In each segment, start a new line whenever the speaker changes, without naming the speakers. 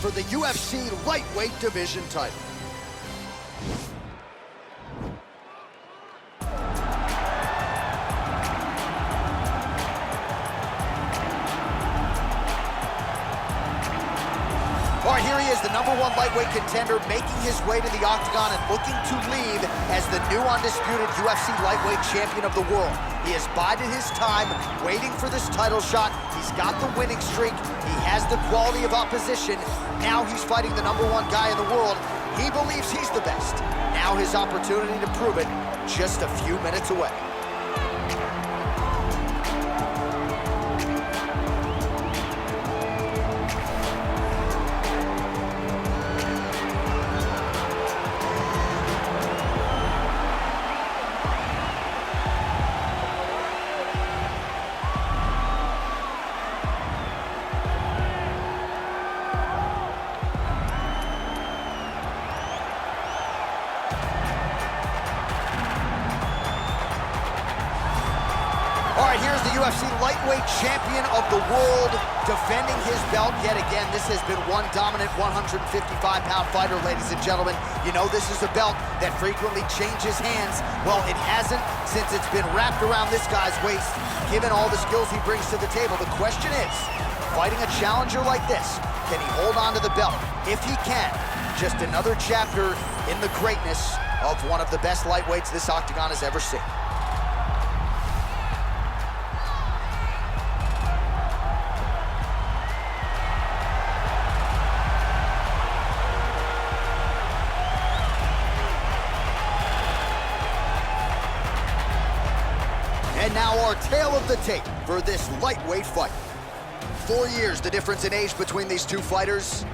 for the UFC lightweight division title. All right, here he is, the #1 lightweight contender, making his way to the octagon and looking to leave as the new undisputed UFC lightweight champion of the world. He has bided his time, waiting for this title shot. He's got the winning streak. He has the quality of opposition. Now he's fighting the #1 guy in the world. He believes he's the best. Now his opportunity to prove it, just a few minutes away. All right, here's the UFC lightweight champion of the world defending his belt yet again. This has been one dominant 155-pound fighter, ladies and gentlemen. You know this is a belt that frequently changes hands. Well, it hasn't since it's been wrapped around this guy's waist, given all the skills he brings to the table. The question is, fighting a challenger like this, can he hold on to the belt? If he can, just another chapter in the greatness of one of the best lightweights this octagon has ever seen. And now our tale of the tape for this lightweight fight. 4 years, the difference in age between these two fighters.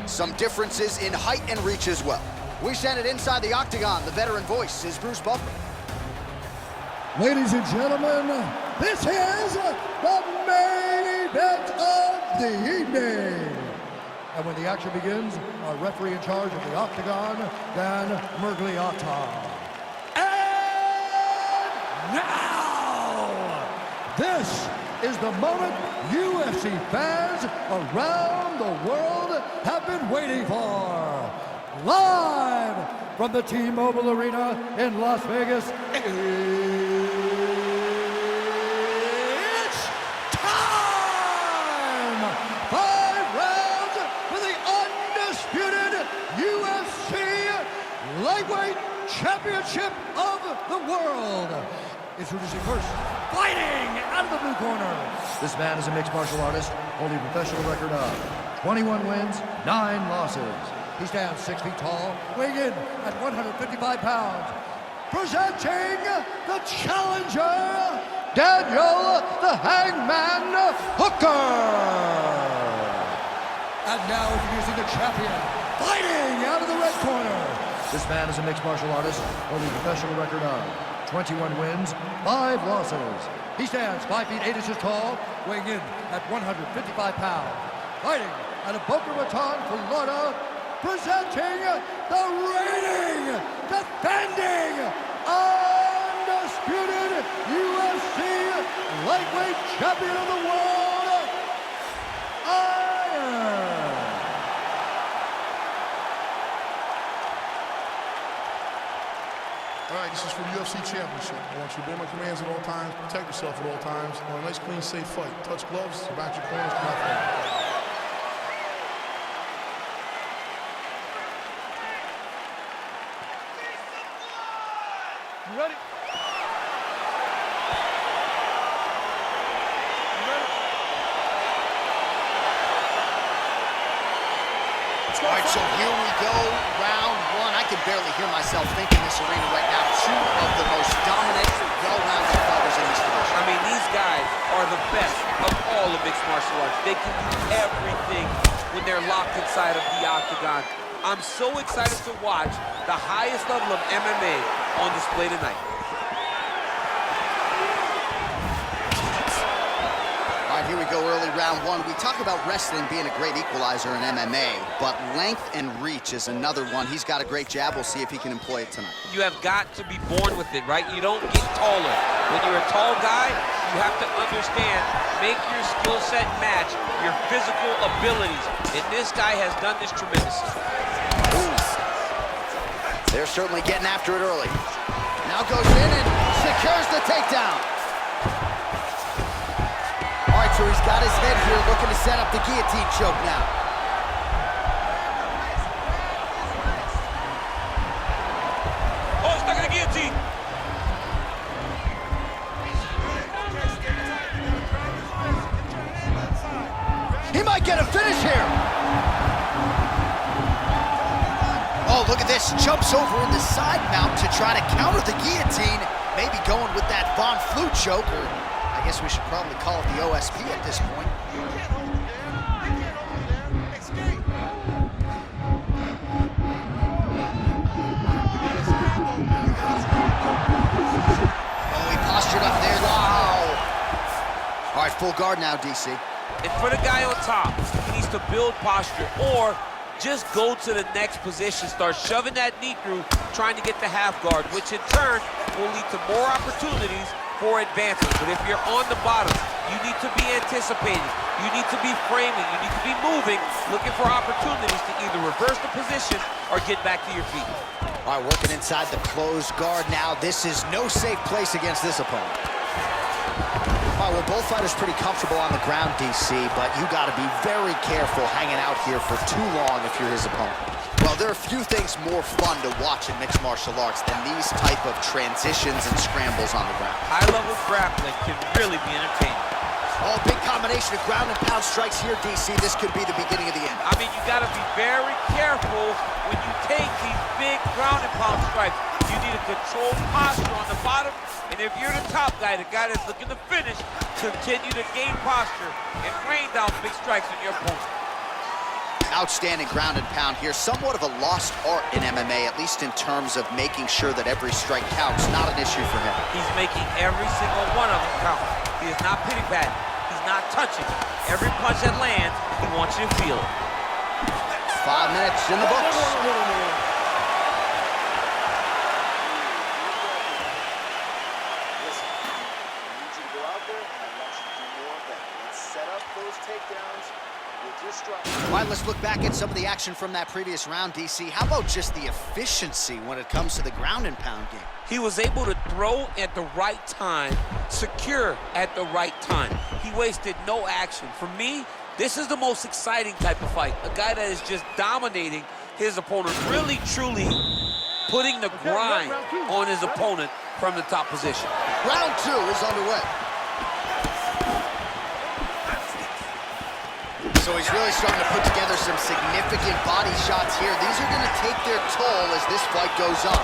Some differences in height and reach as well. We send it inside the octagon. The veteran voice is Bruce Buffer.
Ladies and gentlemen, this is the main event of the evening. And when the action begins, our referee in charge of the octagon, Dan Mergliata. And now! This is the moment UFC fans around the world have been waiting for. Live from the T-Mobile Arena in Las Vegas, it's time! 5 rounds for the undisputed UFC Lightweight Championship of the world. Introducing first, fighting out of the blue corner. This man is a mixed martial artist, holding a professional record of 21 wins, 9 losses. He stands 6 feet tall, weighing in at 155 pounds. Presenting the challenger, Daniel the Hangman Hooker. And now introducing the champion, fighting out of the red corner. This man is a mixed martial artist, holding a professional record of 21 wins, 5 losses. He stands 5 feet 8 inches tall, weighing in at 155 pounds. Fighting out of Boca Raton, Florida, presenting the reigning, defending, undisputed UFC lightweight champion of the world, Iron.
All right, this is for the UFC Championship. I want you to obey my commands at all times, protect yourself at all times. I want a nice, clean, safe fight. Touch gloves, back your corners, come out forward.
You ready?
All right, so here we go, round 1. I can barely hear myself thinking this arena right now. 2 of the most dominant, well-rounded fighters in this division.
I mean, these guys are the best of all of mixed martial arts. They can do everything when they're locked inside of the octagon. I'm so excited to watch the highest level of MMA on display tonight.
Here we go, early round 1. We talk about wrestling being a great equalizer in MMA, but length and reach is another one. He's got a great jab. We'll see if he can employ it tonight.
You have got to be born with it, right? You don't get taller. When you're a tall guy, You have to understand, make your skill set match your physical abilities. And this guy has done this tremendously.
Ooh. They're certainly getting after it early. Now goes in and secures the takedown. All right, so he's got his head here, looking to set up the guillotine choke now.
Oh, stuck in the guillotine.
He might get a finish here. Oh, look at this. Jumps over in the side mount to try to counter the guillotine. Maybe going with that Von Flue choke, or I guess we should probably call it the OSP at this point. Oh, he postured up there. Wow. All right, full guard now, DC.
And for the guy on top, he needs to build posture or just go to the next position, start shoving that knee through, trying to get the half guard, which in turn will lead to more opportunities for advancement. But if you're on the bottom, you need to be anticipating, you need to be framing, you need to be moving, looking for opportunities to either reverse the position or get back to your feet.
All right, working inside the closed guard now. This is no safe place against this opponent. All right, well, both fighters pretty comfortable on the ground, DC, but you got to be very careful hanging out here for too long if you're his opponent. Well, there are few things more fun to watch in mixed martial arts than these type of transitions and scrambles on the ground.
High-level grappling can really be entertaining.
Oh, big combination of ground and pound strikes here, DC. This could be the beginning of the end.
I mean, you got to be very careful when you take these big ground and pound strikes. You need a controlled posture on the bottom, and if you're the top guy, the guy that's looking to finish, continue to gain posture and rain down big strikes on your opponent.
Outstanding ground and pound here. Somewhat of a lost art in MMA, at least in terms of making sure that every strike counts. Not an issue for him.
He's making every single one of them count. He is not pity-patting. He's not touching. Every punch that lands, he wants you to feel it.
5 minutes in the books. All right, let's look back at some of the action from that previous round, DC. How about just the efficiency when it comes to the ground and pound game?
He was able to throw at the right time, secure at the right time. He wasted no action. For me, this is the most exciting type of fight. A guy that is just dominating his opponent, really, truly putting the grind on his opponent from the top position.
Round 2 is underway. So he's really starting to put together some significant body shots here. These are going to take their toll as this fight goes on.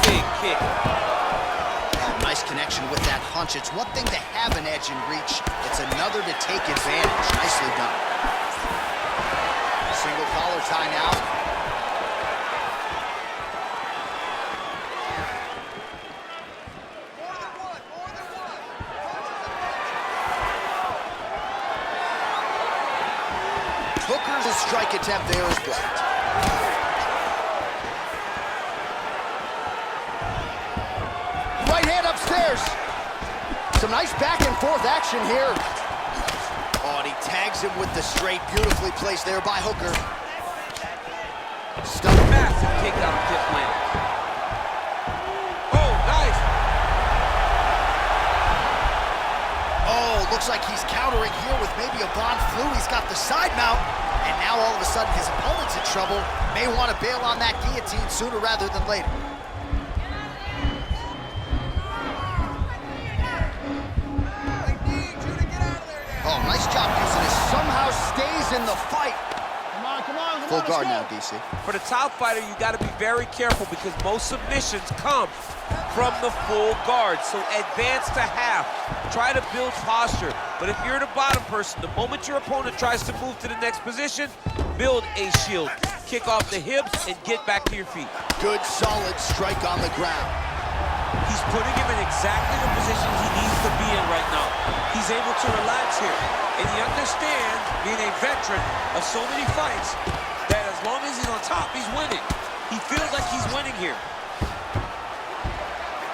Big kick.
Oh, nice connection with that punch. It's one thing to have an edge and reach. It's another to take advantage. Nicely done. Single collar tie now. Hooker's strike attempt there is blocked. Right hand upstairs. Some nice back and forth action here. Oh, and he tags him with the straight. Beautifully placed there by Hooker.
Stuck. Massive takedown tip land. Oh, nice.
Oh, looks like he's countering here with maybe a Von Flue. He's got the side mount. And now all of a sudden his opponent's in trouble. May want to bail on that guillotine sooner rather than later. Oh, nice job using it. Somehow stays in the fight.
Come on,
Full guard now, DC.
For the top fighter, you got to be very careful because most submissions come from the full guard. So advance to half. Try to build posture. But if you're the bottom person, the moment your opponent tries to move to the next position, build a shield. Kick off the hips and get back to your feet.
Good, solid strike on the ground.
He's putting him in exactly the position he needs to be in right now. He's able to relax here. And he understands, being a veteran of so many fights, that as long as he's on top, he's winning. He feels like he's winning here.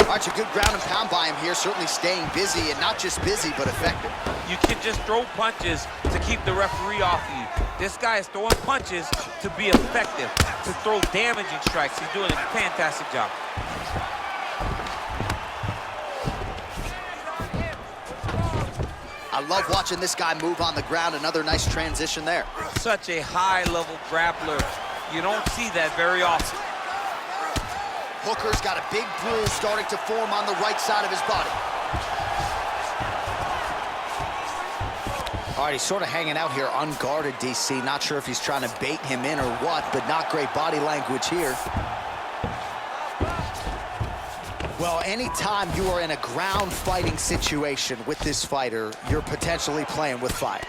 All right, a good ground and pound by him here, certainly staying busy, and not just busy, but effective.
You can just throw punches to keep the referee off you. This guy is throwing punches to be effective, to throw damaging strikes. He's doing a fantastic job.
I love watching this guy move on the ground. Another nice transition there.
Such a high-level grappler. You don't see that very often.
Hooker's got a big bruise starting to form on the right side of his body. All right, he's sort of hanging out here unguarded, DC. Not sure if he's trying to bait him in or what, but not great body language here. Well, anytime you are in a ground fighting situation with this fighter, you're potentially playing with fire.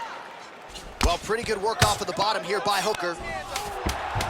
Well, pretty good work off of the bottom here by Hooker.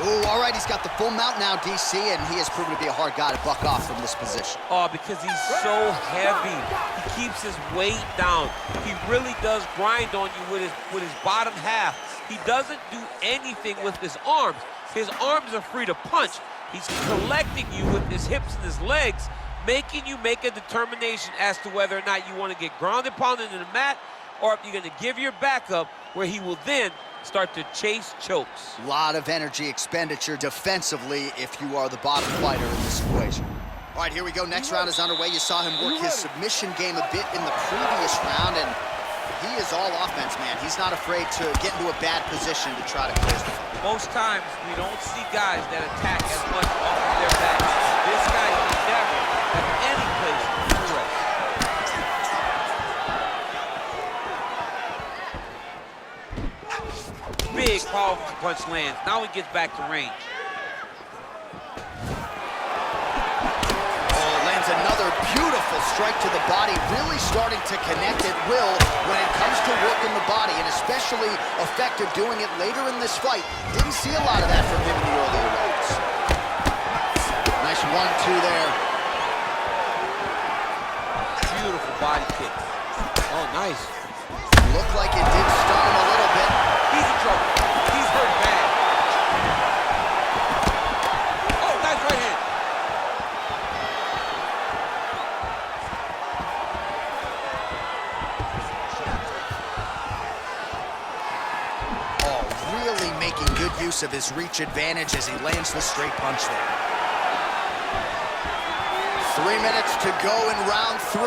Ooh, all right, he's got the full mount now, DC, and he has proven to be a hard guy to buck off from this position.
Oh, because he's so heavy. He keeps his weight down. He really does grind on you with his bottom half. He doesn't do anything with his arms. His arms are free to punch. He's collecting you with his hips and his legs, making you make a determination as to whether or not you want to get grounded, pounded in the mat, or if you're going to give your back up, where he will then start to chase chokes.
A lot of energy expenditure defensively if you are the bottom fighter in this equation. All right, here we go. Next round is underway. You saw him work his submission game a bit in the previous round, and he is all offense, man. He's not afraid to get into a bad position to try to close the fight.
Most times, we don't see guys that attack as much off of their back. This guy can never have any place to rest. Big, powerful punch lands. Now he gets back to range.
Oh, lands another beautiful strike to the body, really starting to connect at will when it comes to working the body, and especially effective doing it later in this fight. Didn't see a lot of that from him in the earlier rounds. Nice 1-2 there.
Beautiful body kick. Oh, nice.
Looked like it did stun him a little bit.
He's in trouble. He's hurt bad. Oh, nice right hand.
Oh, really making good use of his reach advantage as he lands the straight punch there. 3 minutes to go in round 3.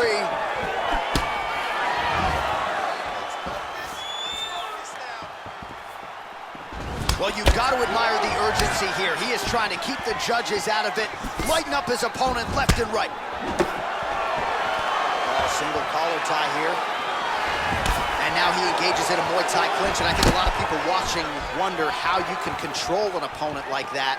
Well, you've got to admire the urgency here. He is trying to keep the judges out of it, lighten up his opponent left and right. Oh, single collar tie here. And now he engages in a Muay Thai clinch, and I think a lot of people watching wonder how you can control an opponent like that.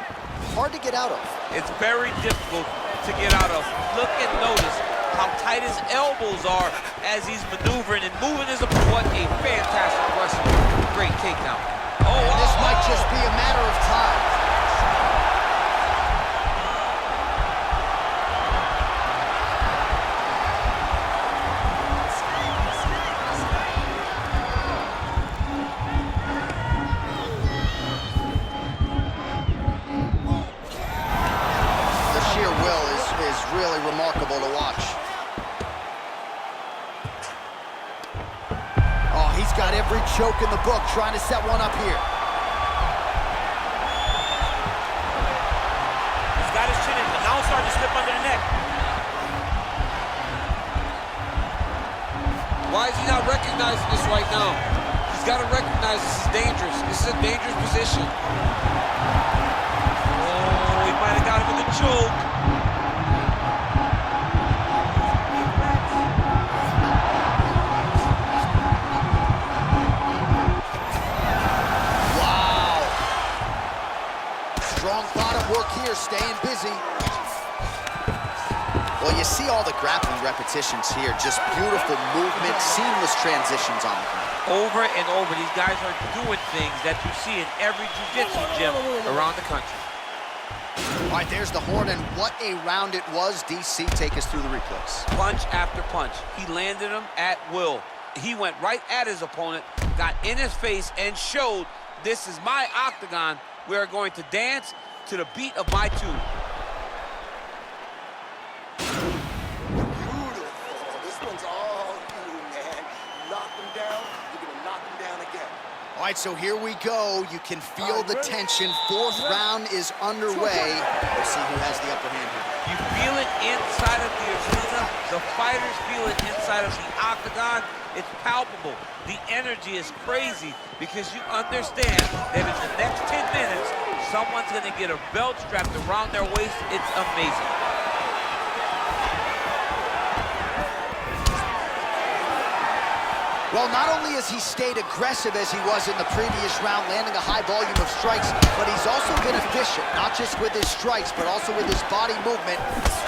Hard to get out of.
It's very difficult to get out of. Look and notice how tight his elbows are as he's maneuvering and moving his opponent. What a fantastic wrestler. Great takedown. Oh,
and this might just be a matter of time. The sheer will is really remarkable to watch. He's got every choke in the book trying to set one up here.
He's got his chin in, but now it's starting to slip under the neck. Why is he not recognizing this right now? He's got to recognize this is dangerous. This is a dangerous position. Oh, he might have got him with a choke.
Strong bottom work here, staying busy. Well, you see all the grappling repetitions here. Just beautiful movement, seamless transitions on the ground.
Over and over, these guys are doing things that you see in every jiu-jitsu gym around the country.
All right, there's the horn, and what a round it was. DC, take us through the replays.
Punch after punch. He landed them at will. He went right at his opponent, got in his face, and showed, this is my octagon. We are going to dance to the beat of my tune.
right, so here we go. You can feel the tension. Fourth round is underway. We'll see who has the upper hand here.
You feel it inside of the arena. The fighters feel it inside of the octagon. It's palpable. The energy is crazy because you understand that in the next 10 minutes, someone's going to get a belt strapped around their waist. It's amazing.
Well, not only has he stayed aggressive as he was in the previous round, landing a high volume of strikes, but he's also been efficient, not just with his strikes, but also with his body movement.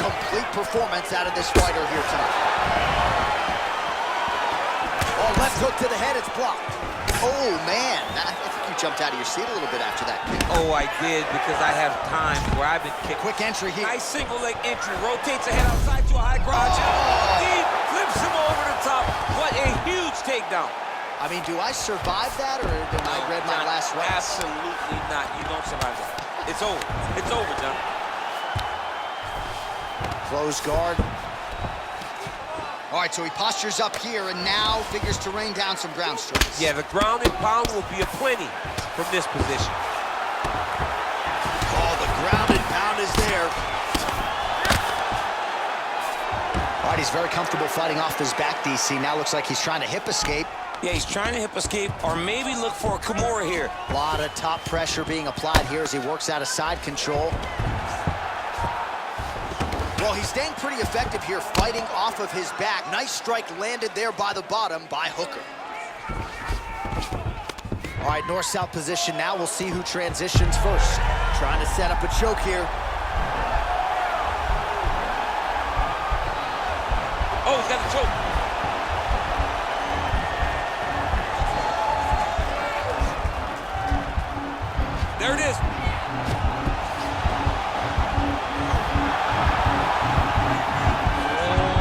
Complete performance out of this fighter here tonight. Oh, left hook to the head, it's blocked. Oh, man, I think you jumped out of your seat a little bit after that kick.
Oh, I did, because I have times where I've been kicked.
Quick entry here.
Nice single leg entry, rotates the head outside to a high crotch. Deep, flips him over the top. What a huge takedown.
I mean, do I survive that, or did I read my last round?
Absolutely not. You don't survive that. It's over. It's over, John.
Close guard. All right, so he postures up here and now figures to rain down some ground strikes.
Yeah, the ground and pound will be aplenty from this position.
Oh, the ground and pound is there. All right, he's very comfortable fighting off his back, DC. Now looks like he's trying to hip escape.
Yeah, he's trying to hip escape or maybe look for a Kimura here.
A lot of top pressure being applied here as he works out of side control. Well, he's staying pretty effective here, fighting off of his back. Nice strike landed there by the bottom by Hooker. All right, north-south position now. We'll see who transitions first. Trying to set up a choke here.
Oh, he's got the choke. There it is.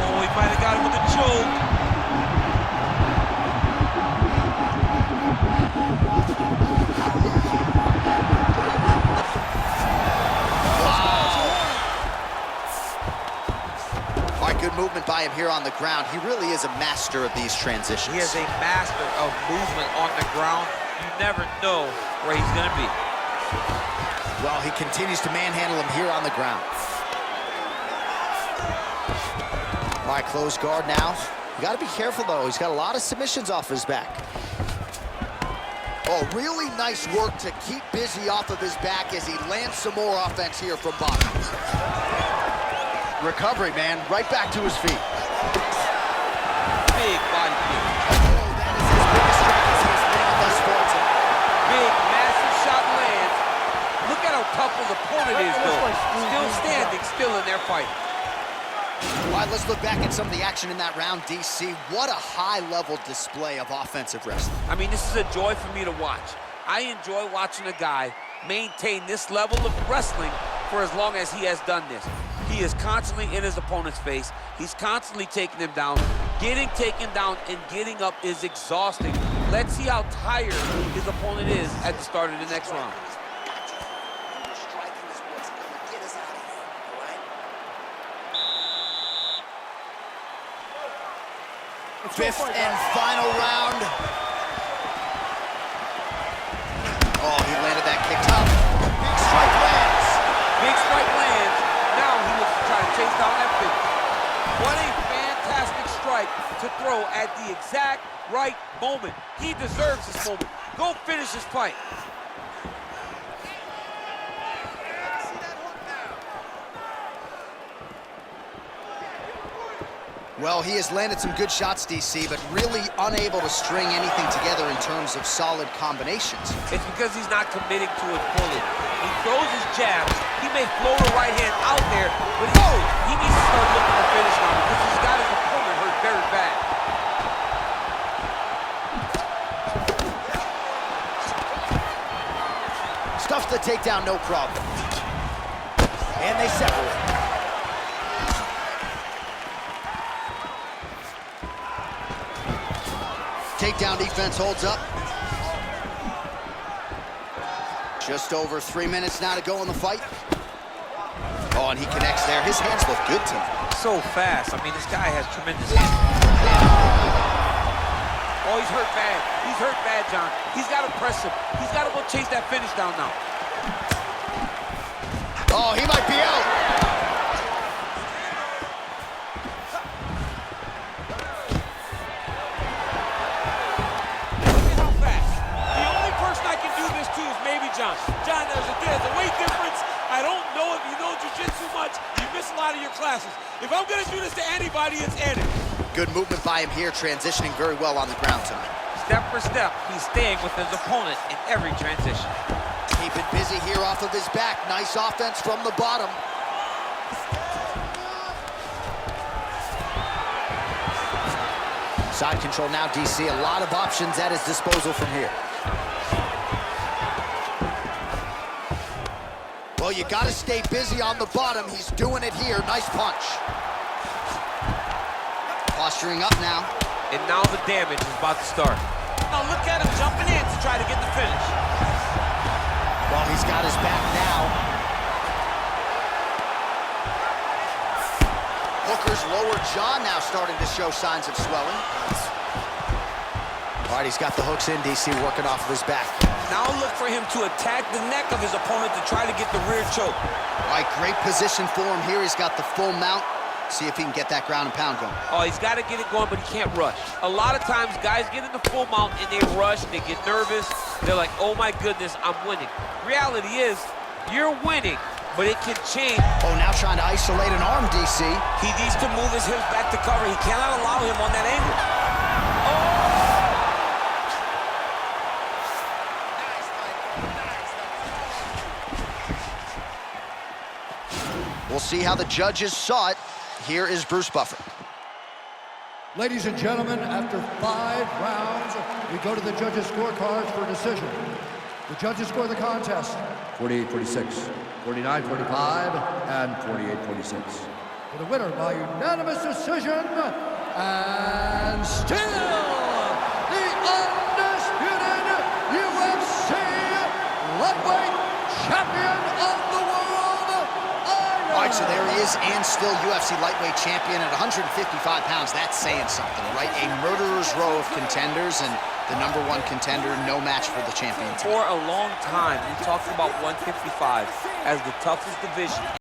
Oh, he might have got him with the choke.
Good movement by him here on the ground. He really is a master of these transitions.
He is a master of movement on the ground. You never know where he's going to be.
Well, he continues to manhandle him here on the ground. All right, close guard now. You got to be careful, though. He's got a lot of submissions off his back. Oh, really nice work to keep busy off of his back as he lands some more offense here from bottom. Recovery, man, right back to his feet.
Big body kick.
Oh, that is his biggest strike as he has landed thus far tonight.
Big, massive shot lands. Look at how tough his opponent is, though. Still standing, still in their fight.
All right, let's look back at some of the action in that round, DC. What a high-level display of offensive wrestling.
I mean, this is a joy for me to watch. I enjoy watching a guy maintain this level of wrestling for as long as he has done this. He is constantly in his opponent's face. He's constantly taking him down. Getting taken down and getting up is exhausting. Let's see how tired his opponent is at the start of the next round.
Fifth and final round. Oh, he landed that kick top. Big strike lands.
Big strike lands. Now he looks to try to chase down that finish. What a fantastic strike to throw at the exact right moment. He deserves this moment. Go finish his fight.
Well, he has landed some good shots, DC, but really unable to string anything together in terms of solid combinations.
It's because he's not committing to his bullet. He throws his jabs. He may float a right hand out there, but he needs to start looking to finish now because he's got his opponent hurt very bad.
Stuffs the takedown, no problem. And they separate. Takedown defense holds up. Just over 3 minutes now to go in the fight. Oh, and he connects there. His hands look good tonight.
So fast. I mean, this guy has tremendous hands. Oh, he's hurt bad. He's hurt bad, John. He's got to press him. He's got to go chase that finish down now.
Oh, he might be out.
Look at how fast. The only person I can do this to is maybe John. John, there's a weight difference. I don't know if you know jiu-jitsu much. You miss a lot of your classes. If I'm going to do this to anybody, it's Eddie.
Good movement by him here, transitioning very well on the ground tonight.
Step for step, he's staying with his opponent in every transition.
Keeping busy here off of his back. Nice offense from the bottom. Side control now, DC. A lot of options at his disposal from here. Well, you got to stay busy on the bottom. He's doing it here. Nice punch. Posturing up now.
And now the damage is about to start. Now look at him jumping in to try to get the finish.
Well, he's got his back now. Hooker's lower jaw now starting to show signs of swelling. All right, he's got the hooks in, DC, working off of his back.
Now look for him to attack the neck of his opponent to try to get the rear choke.
All right, great position for him here. He's got the full mount. See if he can get that ground and pound going.
Oh, he's got to get it going, but he can't rush. A lot of times, guys get in the full mount and they rush, they get nervous. They're like, oh my goodness, I'm winning. Reality is, you're winning, but it can change.
Oh, now trying to isolate an arm, DC.
He needs to move his hips back to cover. He cannot allow him on that angle.
We'll see how the judges saw it. Here is Bruce Buffer.
Ladies and gentlemen, after 5 rounds, we go to the judges' scorecards for decision. The judges score the contest 48-46, 49-45, and 48-46. For the winner by unanimous decision, and still the undisputed UFC lightweight champion of the world.
All right, so there he is, and still UFC lightweight champion at 155 pounds. That's saying something, right? A murderer's row of contenders, and the #1 contender, no match for the champion.
For a long time, we talked about 155 as the toughest division